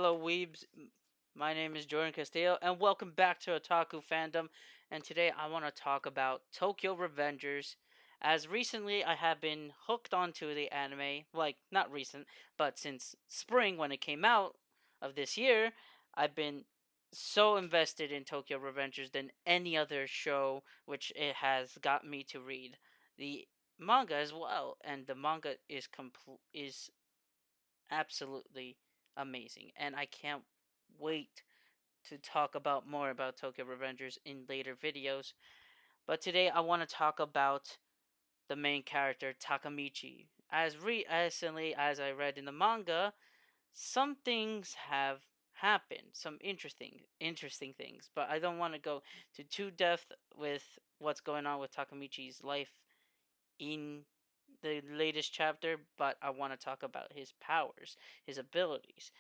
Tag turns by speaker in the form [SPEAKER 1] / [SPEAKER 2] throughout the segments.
[SPEAKER 1] Hello, weebs. My name is Jordan Castillo, and welcome back to Otaku Fandom. And today I want to talk about Tokyo Revengers. As recently, I have been hooked onto the anime. Like, not recent, but since spring when it came out of this year, I've been so invested in Tokyo Revengers than any other show, which it has got me to read the manga as well. And the manga is absolutely amazing, and I can't wait to talk about more about Tokyo Revengers in later videos. But today I want to talk about the main character Takemichi. As recently as I read in the manga, some things have happened, some interesting things, but I don't want to go to too depth with what's going on with Takemichi's life in the latest chapter, but I want to talk about his powers, his abilities.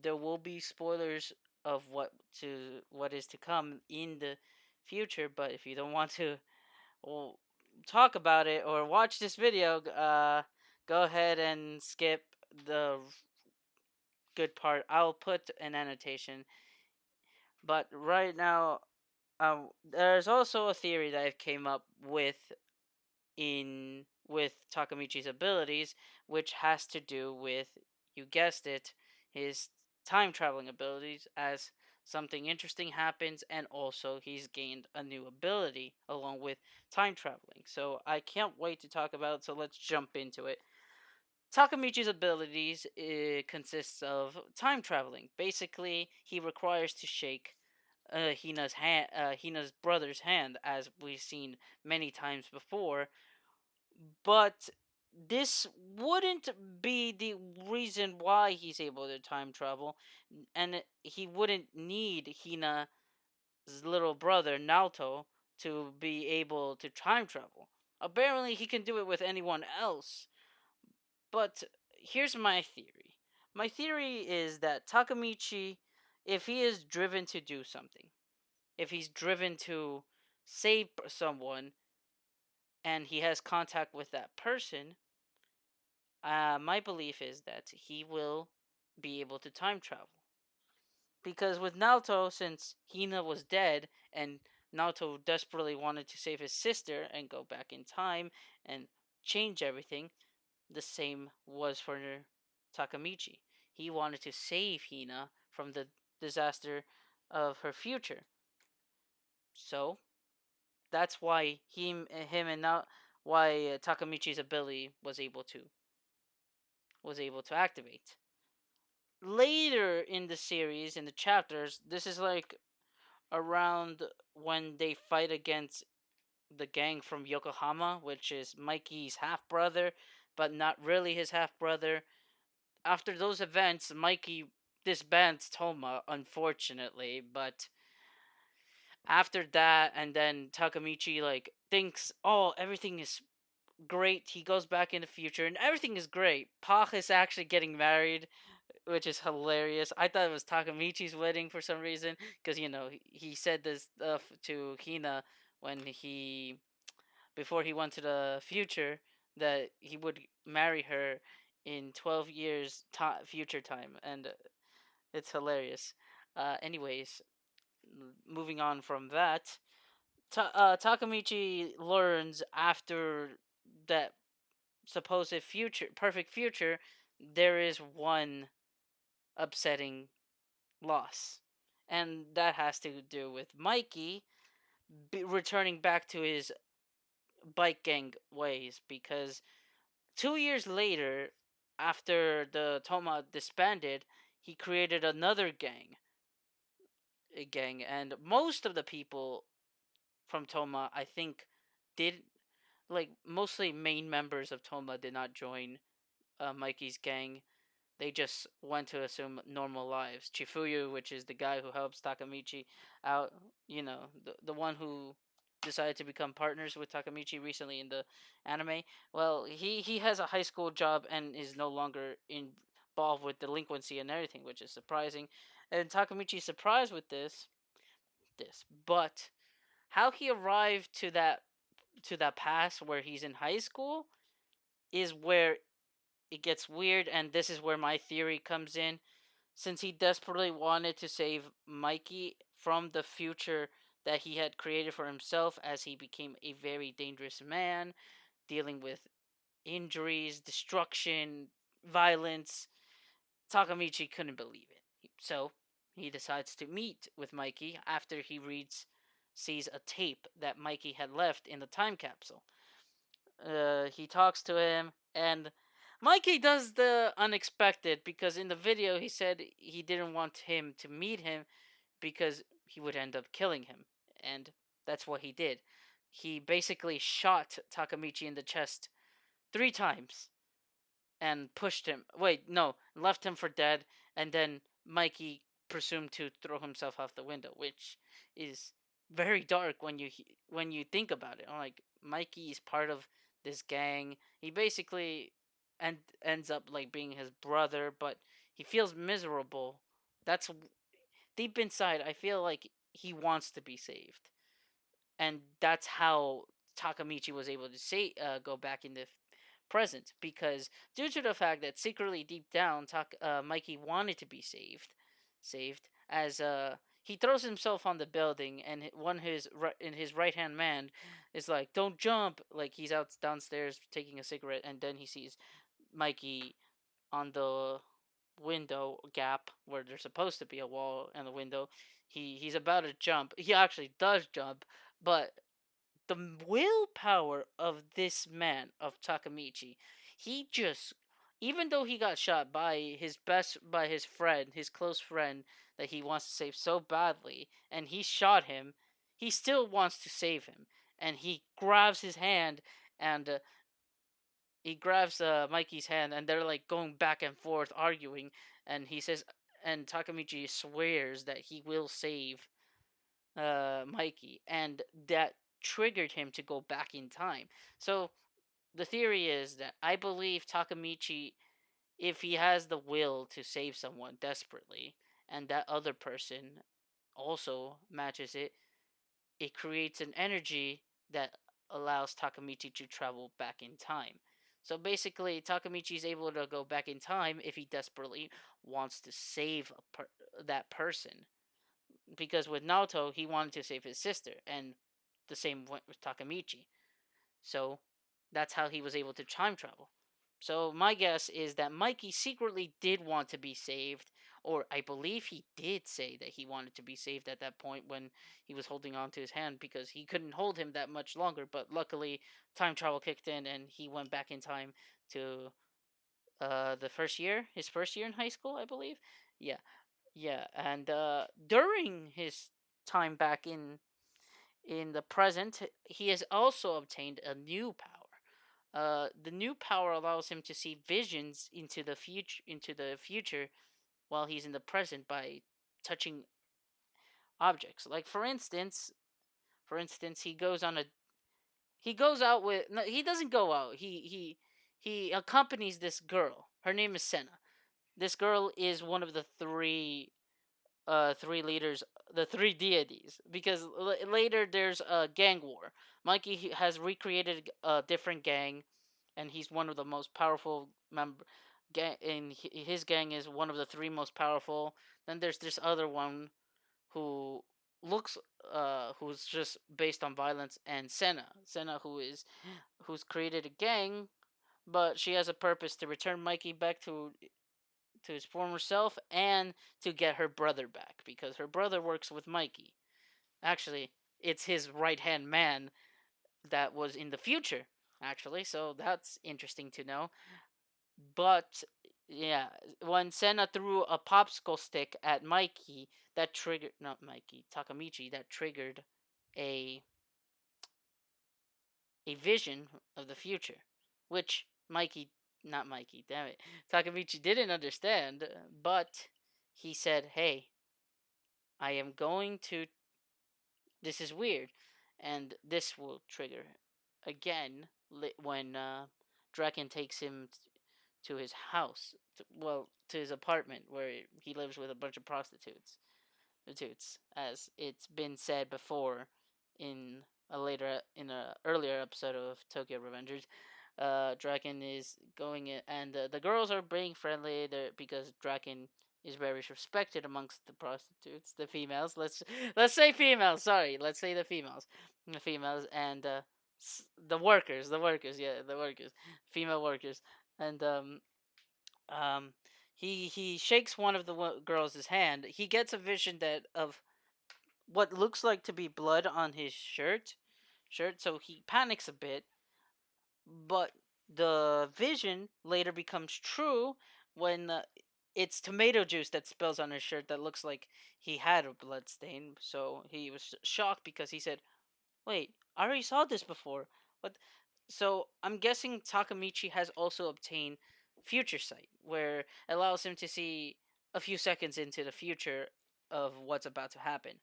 [SPEAKER 1] There will be spoilers of what is to come in the future, but if you don't want to well, talk about it or watch this video, go ahead and skip the good part. I'll put an annotation. But right now, there's also a theory that I've came up with Takamichi's abilities, which has to do with, you guessed it, his time traveling abilities, as something interesting happens and also he's gained a new ability along with time traveling. So I can't wait to talk about it, so let's jump into it. Takamichi's abilities consists of time traveling. Basically, he requires to shake Hina's brother's hand, as we've seen many times before, but this wouldn't be the reason why he's able to time travel, and he wouldn't need Hina's little brother Naoto to be able to time travel. Apparently, he can do it with anyone else. But here's my theory. My theory is that Takamichi, if he is driven to do something, if he's driven to save someone, and he has contact with that person, my belief is that he will be able to time travel. Because with Naoto, since Hina was dead and Naoto desperately wanted to save his sister and go back in time and change everything, the same was for Takamichi. He wanted to save Hina from the disaster of her future. So that's why him and now why Takamichi's ability was able to activate. Later in the series, in the chapters, this is like around when they fight against the gang from Yokohama, which is Mikey's half brother, but not really his half brother. After those events, Mikey disbands Toma, unfortunately, but after that, and then Takamichi like thinks, oh, everything is great. He goes back in the future, and everything is great. Pach is actually getting married, which is hilarious. I thought it was Takamichi's wedding for some reason, because he said this stuff to Hina when he before he went to the future, that he would marry her in 12 years future time, and it's hilarious. Anyways, moving on from that, Takamichi learns after that supposed perfect future, there is one upsetting loss. And that has to do with Mikey returning back to his bike gang ways, because 2 years later, after the Toma disbanded, he created another gang, and most of the people from Toma, I think, did, like, mostly main members of Toma did not join Mikey's gang. They just went to assume normal lives. Chifuyu, which is the guy who helps Takamichi out, the one who decided to become partners with Takamichi recently in the anime. Well, he has a high school job and is no longer involved with delinquency and everything, which is surprising. And Takamichi's surprised with this, but how he arrived to that past where he's in high school is where it gets weird, and this is where my theory comes in. since he desperately wanted to save Mikey from the future that he had created for himself as he became a very dangerous man, dealing with injuries, destruction, violence. Takemichi couldn't believe it. So he decides to meet with Mikey after sees a tape that Mikey had left in the time capsule. He talks to him, and Mikey does the unexpected because in the video he said he didn't want him to meet him because he would end up killing him, and that's what he did. He basically shot Takemichi in the chest 3 times and pushed him. Wait, no, left him for dead, and then Mikey presumed to throw himself out the window, which is very dark when you think about it. Like Mikey is part of this gang. He basically ends up like being his brother, but he feels miserable. That's deep inside. I feel like he wants to be saved, and that's how Takamichi was able to go back in the present because due to the fact that secretly deep down, Mikey wanted to be saved as he throws himself on the building and in his right hand man is like, "Don't jump!" Like he's out downstairs taking a cigarette, and then he sees Mikey on the window gap where there's supposed to be a wall and a window. He's about to jump. He actually does jump, but the willpower of this man of Takamichi, he just even though he got shot by his friend, his close friend that he wants to save so badly, and he shot him, he still wants to save him, and and he grabs Mikey's hand, and they're like going back and forth arguing, and he says, and Takamichi swears that he will save Mikey, and that triggered him to go back in time. So the theory is that I believe Takamichi, if he has the will to save someone desperately, and that other person also matches it, it creates an energy that allows Takamichi to travel back in time. So basically, Takamichi is able to go back in time if he desperately wants to save that person, because with Naoto he wanted to save his sister, and the same went with Takamichi. So that's how he was able to time travel. So my guess is that Mikey secretly did want to be saved, or I believe he did say that he wanted to be saved at that point when he was holding on to his hand because he couldn't hold him that much longer. But luckily, time travel kicked in and he went back in time to his first year in high school, I believe. Yeah, yeah, and during his time back in the present, he has also obtained a new power. The new power allows him to see visions into the future while he's in the present by touching objects. Like for instance, he goes out with no, he doesn't go out. He accompanies this girl. Her name is Senna. This girl is one of the three leaders, the three deities, because later there's a gang war. Mikey has recreated a different gang, and he's one of the most powerful member. And his gang is one of the three most powerful. Then there's this other one who looks who's just based on violence, and Senna who's created a gang, but she has a purpose to return Mikey back to his former self and to get her brother back because her brother works with Mikey. Actually, it's his right hand man that was in the future, actually, so that's interesting to know. But yeah, when Senna threw a popsicle stick at Mikey, that triggered not Mikey, Takamichi, that triggered a a vision of the future, which Mikey not Mikey, damn it. Takamichi didn't understand, but he said, "Hey, I am going to. This is weird, and this will trigger again when Draken takes him to his house. To his apartment where he lives with a bunch of prostitutes, as it's been said before in a earlier episode of Tokyo Revengers. Draken is going in, and the girls are being friendly there because Draken is very respected amongst the prostitutes, the females. Let's say females. Sorry, let's say the females, and the workers, yeah, the workers, female workers, and um, he shakes one of the girls' hand. He gets a vision that of what looks like to be blood on his shirt. So he panics a bit, but the vision later becomes true when it's tomato juice that spills on his shirt that looks like he had a blood stain. So he was shocked because he said, "Wait, I already saw this before." But so I'm guessing Takemichi has also obtained future sight, where it allows him to see a few seconds into the future of what's about to happen.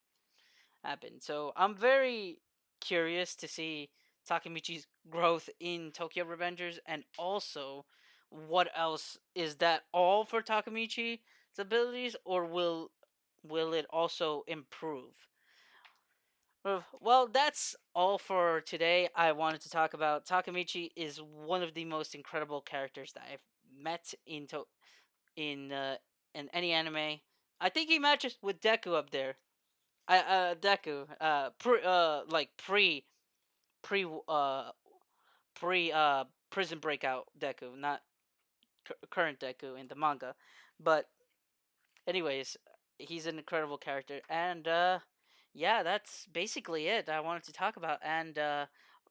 [SPEAKER 1] So I'm very curious to see Takemichi's growth in Tokyo Revengers, and also what else is that all for Takemichi's abilities, or will it also improve? Well, that's all for today. I wanted to talk about Takemichi is one of the most incredible characters that I've met in in any anime. I think he matches with Deku up there. Deku, like pre pre prison breakout Deku, not current Deku in the manga. But anyways, he's an incredible character, and yeah, that's basically it I wanted to talk about. And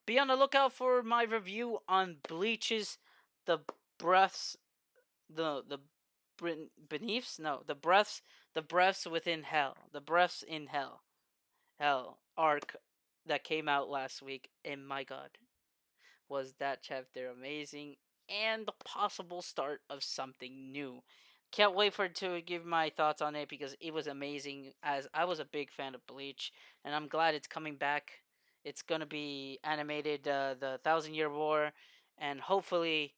[SPEAKER 1] be on the lookout for my review on Bleach's the breaths, the beneaths, no, the breaths within hell, the breaths in hell arc that came out last week. And my god, was that chapter amazing, and the possible start of something new. Can't wait for to give my thoughts on it because it was amazing, as I was a big fan of Bleach, and I'm glad it's coming back. It's gonna be animated, the Thousand Year War, and hopefully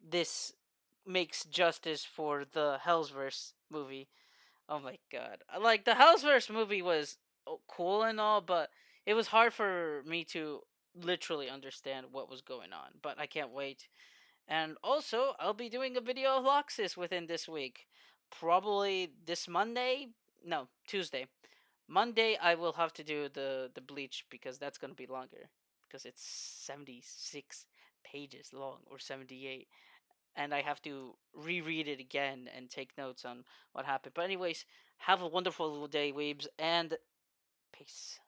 [SPEAKER 1] this makes justice for the Hellsverse movie. Oh my god. Like, the Houseverse movie was cool and all, but it was hard for me to literally understand what was going on. But I can't wait. And also, I'll be doing a video of Loxus within this week. Probably this Monday? No, Tuesday. Monday I will have to do the Bleach because that's going to be longer because it's 76 pages long, or 78, and I have to reread it again and take notes on what happened. But anyways, have a wonderful day, weebs, and peace.